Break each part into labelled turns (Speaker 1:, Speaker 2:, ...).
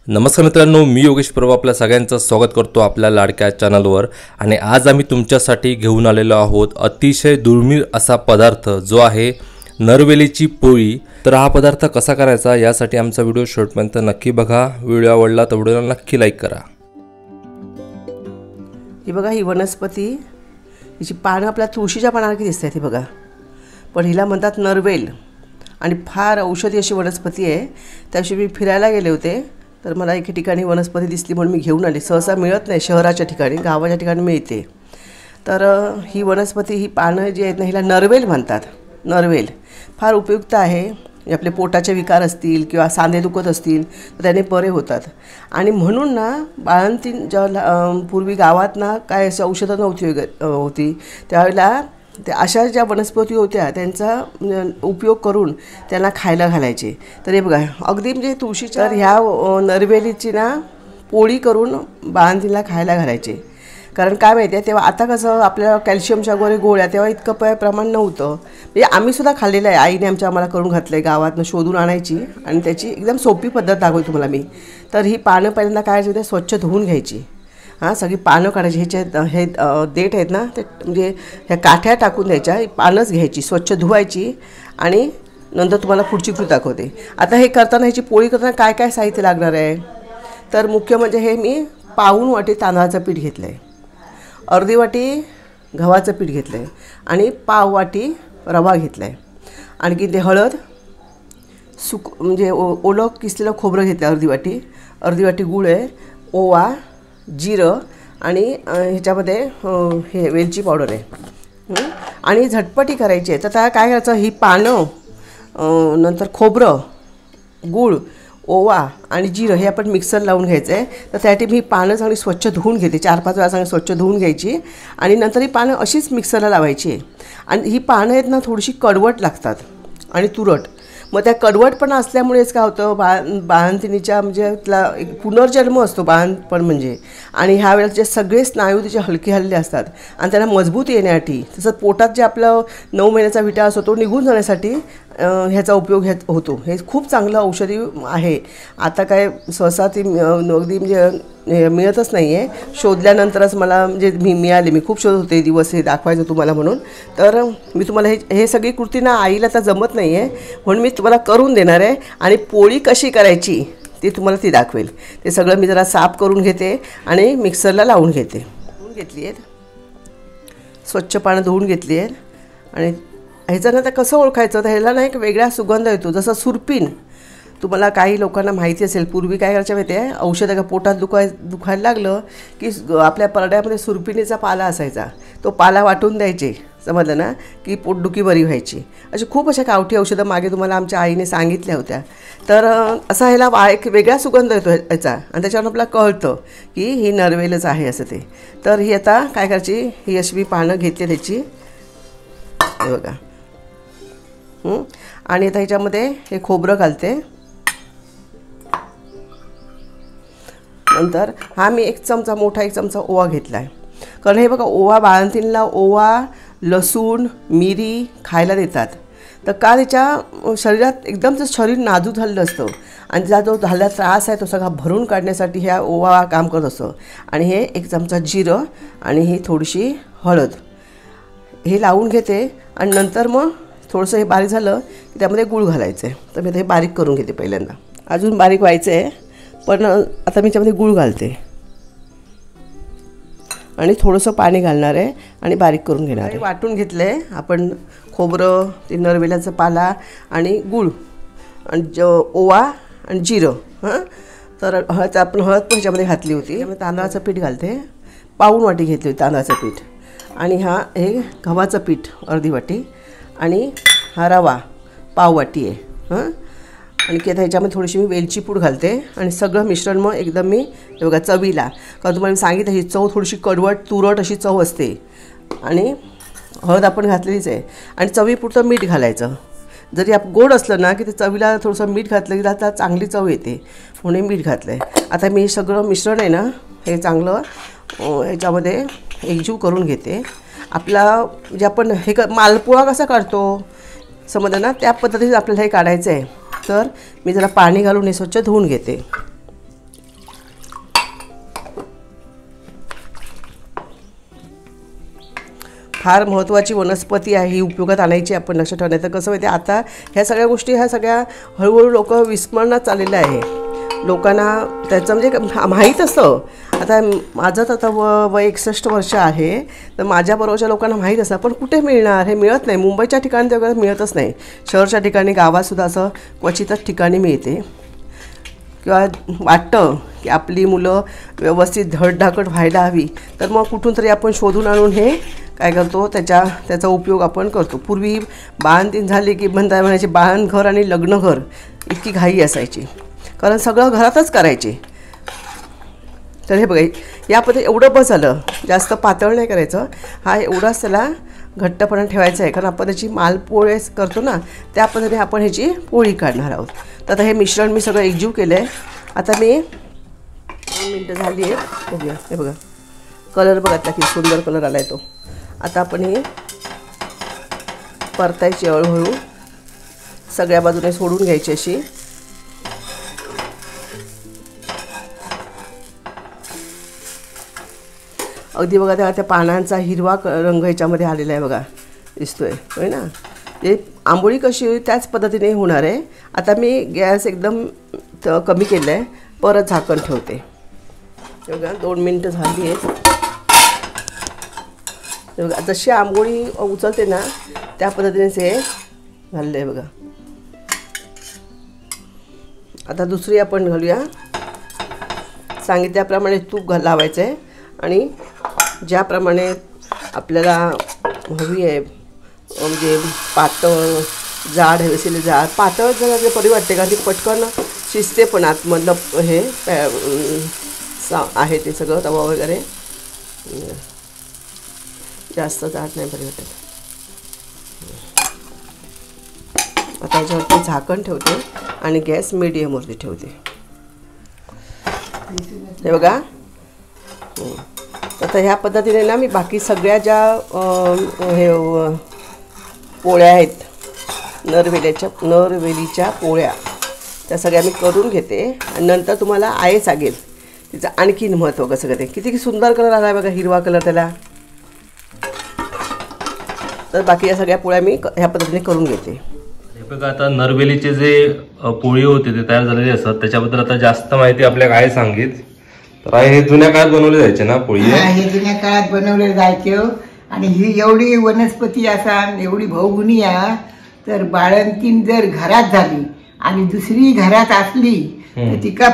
Speaker 1: नमस्कार मित्रांनो, मी योगेश प्रभू आपल्या सगळ्यांचं स्वागत करतो आपल्या लाडक्या चॅनलवर। आणि आज आम्ही तुमच्यासाठी घेऊन आलेलो आहोत अतिशय दुर्मिळ असा पदार्थ जो आहे नरवेलीची पोळी। तर हा पदार्थ कसा करायचा यासाठी आमचा व्हिडिओ शेवटपर्यंत नक्की बघा। व्हिडिओ आवडला तर व्हिडिओला नक्की लाईक करा।
Speaker 2: ही बघा, ही वनस्पती, हिची पानं आपल्या तुळशीच्या पानासारखी दिसतात ही बघा, पण हिला म्हणतात नरवेल आणि फार औषधी अशी वनस्पती आहे। त्यादिवशी मी फिरायला गेले होते तर मला एके ठिकाणी वनस्पती दिसली म्हणून मी घेऊन आली। सहसा मिळत नाही, शहराच्या ठिकाणी, गावाच्या ठिकाणी मिळते। तर ही वनस्पती, ही पानं जी आहेत ना, हिला नरवेल म्हणतात। नरवेल फार उपयुक्त आहे। आपले पोटाचे विकार असतील किंवा सांधे दुखत असतील तर त्याने बरे होतात। आणि म्हणून ना बाळंतीण जेव्हा पूर्वी गावात ना काय अशी औषधं होती त्यावेळेला ते अशा ज्या वनस्पती होत्या त्यांचा उपयोग करून त्यांना खायला घालायचे। तर हे बघा, अगदी म्हणजे तुळशीच्या ह्या नरवेलीची ना पोळी करून बाळंतीणला खायला घालायचे। कारण काय माहिती आहे, तेव्हा आता कसं आपल्या कॅल्शियमच्या वगैरे गोळ्या तेव्हा इतकं प्रमाण नव्हतं। म्हणजे आम्हीसुद्धा खाल्लेलं आहे, आईने आम्हाला करून घातलं आहे। गावातनं शोधून आणायची आणि त्याची एकदम सोपी पद्धत दाखवली तुम्हाला मी। तर ही पानं पहिल्यांदा काय करायची, स्वच्छ धुवून घ्यायची। सगळी पानं काढायची। हे देठ आहेत ना, ते म्हणजे ह्या काठ्या टाकून द्यायच्या, पानंच घ्यायची, स्वच्छ धुवायची आणि नंतर तुम्हाला पुढची कृती दाखवते। आता हे करताना, ह्याची पोळी करताना काय काय साहित्य लागणार आहे, तर मुख्य म्हणजे हे मी पाऊण वाटी तांदळाचं पीठ घेतलं आहे, अर्धी वाटी गव्हाचं पीठ घेतलं आहे आणि पाव वाटी रवा घेतला आहे। आणखी ते हळद, म्हणजे ओलं किसलेलं खोबरं घेतलं अर्धी वाटी गूळ आहे, ओवा, जिरं आणि ह्याच्यामध्ये हे वेलची पावडर आहे। आणि झटपटी करायची आहे। तर त्या काय करायचं, ही पानं, नंतर खोबरं, गूळ, ओवा आणि जिरं हे आपण मिक्सर लावून घ्यायचं आहे। तर त्यासाठी मी पानं चांगली स्वच्छ धुवून घेते, 4-5 वेळा चांगली स्वच्छ धुवून घ्यायची आणि नंतर ही पानं अशीच मिक्सरला लावायची आहे। आणि ही पानं आहेत ना थोडीशी कडवट लागतात आणि तुरट। मग त्या कडवटपणा असल्यामुळेच काय होतं, बाळंतिणीच्या म्हणजे तिला एक पुनर्जन्म असतो बाळंतपण म्हणजे। आणि ह्या वेळेला सगळे स्नायू तिचे हलके हल्ले असतात आणि त्यांना मजबूत येण्यासाठी, तसंच पोटात जे आपलं 9 महिन्याचा विटा असतो तो निघून जाण्यासाठी ह्याचा उपयोग होतो। हे खूप चांगलं औषधी आहे। आता काय सहसा ती अगदी म्हणजे मिळतच नाही आहे। शोधल्यानंतरच मला म्हणजे मिळाले। मी खूप शोधत होते दिवस हे दाखवायचं तुम्हाला म्हणून। तर मी तुम्हाला हे सगळी कृती ना आईला तर जमत नाही आहे म्हणून मी तुम्हाला करून देणार आहे। आणि पोळी कशी करायची ती तुम्हाला ती दाखवेल। ते सगळं मी जरा साफ करून घेते आणि मिक्सरला लावून घेते। धुवून घेतली आहेत, स्वच्छ पानं धुवून घेतली आहेत। आणि ह्याचं आता कसं ओळखायचं, तर ह्याला ना एक वेगळा सुगंध येतो, जसं सुरपीन। तुम्हाला काही लोकांना माहिती असेल, पूर्वी काय करायचं माहिती आहे, औषधं का पोटात दुखायला लागलं की आपल्या परड्यामध्ये सुरपिणीचा पाला असायचा, तो पाला वाटून द्यायचे, समजलं ना, की पोटदुखी बरी व्हायची। अशी खूप अशा गावठी औषधं मागे तुम्हाला आमच्या आईने सांगितल्या होत्या। तर असा ह्याला एक वेगळा सुगंध येतो ह्याचा आणि त्याच्यावर आपल्याला कळतं की ही नरवेलच आहे असं ते। तर ही आता काय करायची, ही अशी मी पानं घेतली त्याची, हे बघा। आणि आता ह्याच्यामध्ये हे खोबरं घालते। नंतर मी मोठा एक चमचा ओवा घेतला आहे। कारण हे बघा, ओवा बाळंतीणला ओवा, लसूण, मिरी खायला देतात। तर का तिच्या शरीरात एकदम शरीर नाजूक झालेलं असतं आणि तिचा जो झालेला त्रास आहे तो सगळा भरून काढण्यासाठी ह्या ओवा काम करत असतो। आणि हे 1 चमचा जिरं आणि ही थोडीशी हळद हे लावून घेते। आणि नंतर मग थोडंसं हे बारीक झालं की त्यामध्ये गूळ घालायचं आहे। तर मी हे बारीक करून घेते पहिल्यांदा, अजून बारीक व्हायचं आहे, पण आता मी त्यामध्ये गूळ घालते आणि थोडंसं पाणी घालणार आहे आणि बारीक करून घेणार आहे। वाटून घेतलं आहे आपण खोबरं, ते नरवेलाचा पाला आणि गूळ आणि ओवा आणि जिरं। तर आपण हळद पण ह्याच्यामध्ये घातली होती। त्यामुळे तांदळाचं पीठ घालते, पाऊण वाटी घेतली होती तांदळाचं पीठ। आणि हे गव्हाचं पीठ अर्धी वाटी आणि हा रवा पाव वाटी आहे। आणखी आता ह्याच्यामध्ये थोडीशी मी वेलची पूड घालते आणि सगळं मिश्रण मग एकदम मी हे बघा चवीला, कारण तुम्हाला मी सांगितलं ही चव थोडीशी कडवट तुरट अशी चव असते। आणि हळद आपण घातलेलीच आहे आणि चवीपुरतं मीठ घालायचं। जरी गोड असलं ना की ते चवीला थोडंसं मीठ घातलं की आता चांगली चव येते, म्हणून मीठ घातलं आहे। आता मी सगळं मिश्रण आहे ना हे चांगलं ह्याच्यामध्ये एकजीव करून घेते। आपला जे आपण हे मालपुआ कसा काढतो समजलं ना, त्या पद्धतीने आपल्याला हे काढायचं आहे। तर मी जरा पाणी घालून हे स्वच्छ धुवून घेते। फार महत्त्वाची वनस्पती आहे, ही उपयोगात आणायची आपण लक्षात ठेवण्यात. तर कसं माहिती आहे, आता ह्या सगळ्या गोष्टी ह्या सगळ्या हळूहळू लोक विस्मरणात चाललेलं आहे. लोकांना त्याचं म्हणजे माहीत असतं. आता माझंच आता वय 61 वर्ष आहे, तर माझ्याबरोबरच्या लोकांना माहीत असतं, पण कुठे मिळणार, हे मिळत नाही. मुंबईच्या ठिकाणी तेवढं मिळतच नाही. शहरच्या ठिकाणी, गावातसुद्धा असं क्वचितच ठिकाणी मिळते. किंवा वाटतं की आपली मुलं व्यवस्थित धडधाकट व्हायला हवी, तर मग कुठून तरी आपण शोधून आणून हे काय करतो, त्याचा उपयोग आपण करतो. पूर्वी बाळंतीण झाली की म्हणायचे बाळंतघर आणि लग्नघर, इतकी घाई असायची, कारण सगळं घरातच करायचे. तर हे बघा, या पद्धती एवढं बस झालं, जास्त पातळ नाही करायचं. हा एवढाच त्याला घट्टपणा ठेवायचा आहे, कारण आपण त्याची मालपोळे करतो ना, त्या पद्धतीने आपण ह्याची पोळी काढणार आहोत. तर आता हे मिश्रण मी सगळं एकजीव केलं आहे. आता मी 2 मिनटं झाली आहे, बघूया. हे बघा कलर बघितला की सुंदर कलर आला आहे तो. आता आपण हे परतायची हळूहळू, सगळ्या बाजूने सोडून घ्यायची अशी. अगदी बघा त्या पानांचा हिरवा रंग ह्याच्यामध्ये आलेला आहे बघा, दिसतोय होय ना. हे आंबोळी कशी होईल त्याच पद्धतीने होणार आहे. आता मी गॅस एकदम कमी केलं आहे, परत झाकण ठेवते. बघा 2 मिनटं झाली आहेत. बघा जशी आंबोळी उचलते ना त्या पद्धतीनेच हे झालेलं आहे बघा. आता दुसरी आपण घालूया. सांगितल्याप्रमाणे तूप लावायचं आहे आणि ज्याप्रमाणे आपल्याला हवी आहे, म्हणजे पातळ जाड हवी असेल, जाड पातळ जरा बरी वाटते, कारण ती पटकन शिजते. पण आतमधलं हे आहे ते सगळं तवा वगैरे जास्त जाड नाही बरी वाटत. आता याच्यावरती झाकण ठेवते आणि गॅस मीडियमवरती ठेवते. हे बघा. आता ह्या पद्धतीने ना मी बाकी सगळ्या ज्या हे पोळ्या आहेत, नरवेलीच्या पोळ्या, त्या सगळ्या मी करून घेते आणि नंतर तुम्हाला आहे सांगेल तिचं आणखीन महत्त्व कसं करते. किती सुंदर कलर आला आहे बघा, हिरवा कलर त्याला. तर बाकी या सगळ्या पोळ्या मी ह्या पद्धतीने करून घेते.
Speaker 1: हे बघा, आता नरवेलीचे जे पोळी होते ते तयार झालेले असतात, त्याच्याबद्दल आता जास्त माहिती आपल्या काय सांगित. तर हे जुन्या काळात बनवले जायचे ना पोळी?
Speaker 3: हे जुन्या काळात बनवले जायचे. आणि ही एवढी वनस्पती असा, एवढी भावगुणी आहे, तर बाळंतीण जर घरात झाली आणि दुसरी घरात असली तर तिका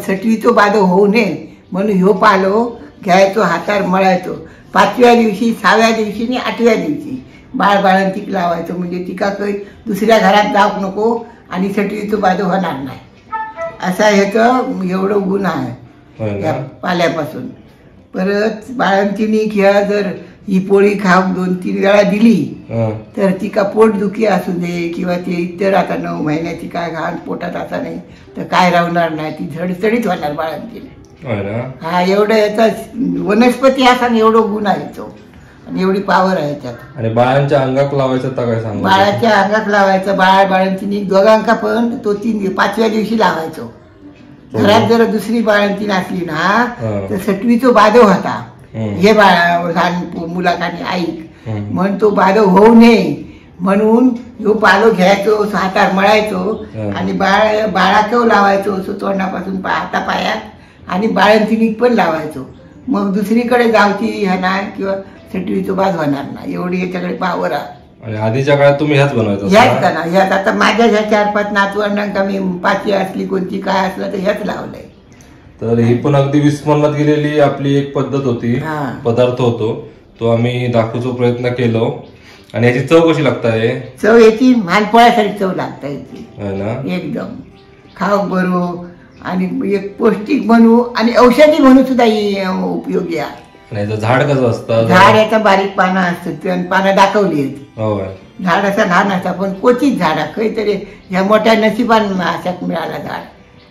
Speaker 3: 6वीचो बादो होऊ नये म्हणून ह्यो पालो घ्यायचो, हातार मळायचो. 5व्या दिवशी, 6व्या दिवशी आणि 8व्या दिवशी बाळंतीक लावायचो, म्हणजे तिका काही दुसऱ्या घरात जाऊ नको आणि 6वीचो बादो होणार नाही. असा ह्याचं एवढं गुण आहे या पाल्यापासून. परत बाळंतीणी घ्या, जर ही पोळी खाऊन 2-3 वेळा दिली तर तिका पोटदुखी असू दे किंवा ते इतर आता 9 महिन्याची काय घाण पोटात असा नाही तर काय राहणार नाही, ती झडझडीत होणार बाळंतीण. हा एवढं याचा वनस्पती असा एवढं गुण आहे तो आणि एवढी पावर आहे त्यात.
Speaker 1: आणि बाळांच्या अंगात लावायचं तर काय सांगू?
Speaker 3: बाळाच्या अंगात लावायचं. बाळंतीणी दोघांका पण तो 5व्या दिवशी लावायचो. घरात जर दुसरी बाळंतीण असली ना तर 6वीचो बादो होता. हे लहान मुलाखाने ऐक म्हणून तो बादो होऊ नये म्हणून ह्यो पालो घ्यायचो, हातार मळायचो आणि बाळाचं लावायचो तोंडापासून हातापायात आणि बाळंतिणीक पण लावायचो. मग दुसरीकडे जावची ह्याना किंवा 6वीचो बाद होणार नाही, एवढी याच्याकडे पावर आहे.
Speaker 1: आणि आधीच्या काळात तुम्ही ह्याच बनवायचं?
Speaker 3: ह्याच का ना, ह्याच. आता माझ्या ह्या 4-5 नातवंडांका मी 5वी असली कोणती काय असलं तर ह्याच लावलंय.
Speaker 1: तर ही पण अगदी विस्मरणात गेलेली आपली एक पद्धत होती, पदार्थ होतो, तो आम्ही दाखवण्याचा प्रयत्न केलो. आणि याची चव कशी लागते?
Speaker 3: चव याची मालपोळ्यासारखी चव लागता याची एकदम. खाऊ बरो आणि एक पौष्टिक बनवू आणि औषधी म्हणून सुद्धा ही उपयोगी आहे.
Speaker 1: झाड कसं असतं?
Speaker 3: झाड याचा बारीक पानं असतात, पानं दाखवली आहेत. झाड असा लहान असता पण क्वचित झाड काहीतरी ह्या मोठ्या नशिबान अशात मिळाला झाड.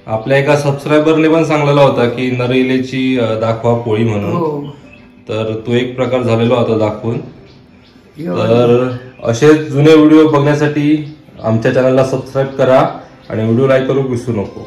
Speaker 1: आपल्या एका सबस्क्रायबरने पण सांगलेला होता की नरवेलीची दाखवा पोळी म्हणून, तर तो एक प्रकार झालेला होता दाखवून. तर असे जुने व्हिडिओ बघण्यासाठी आमच्या चॅनलला सबस्क्राईब करा आणि व्हिडिओ लाईक करू विसरू नको.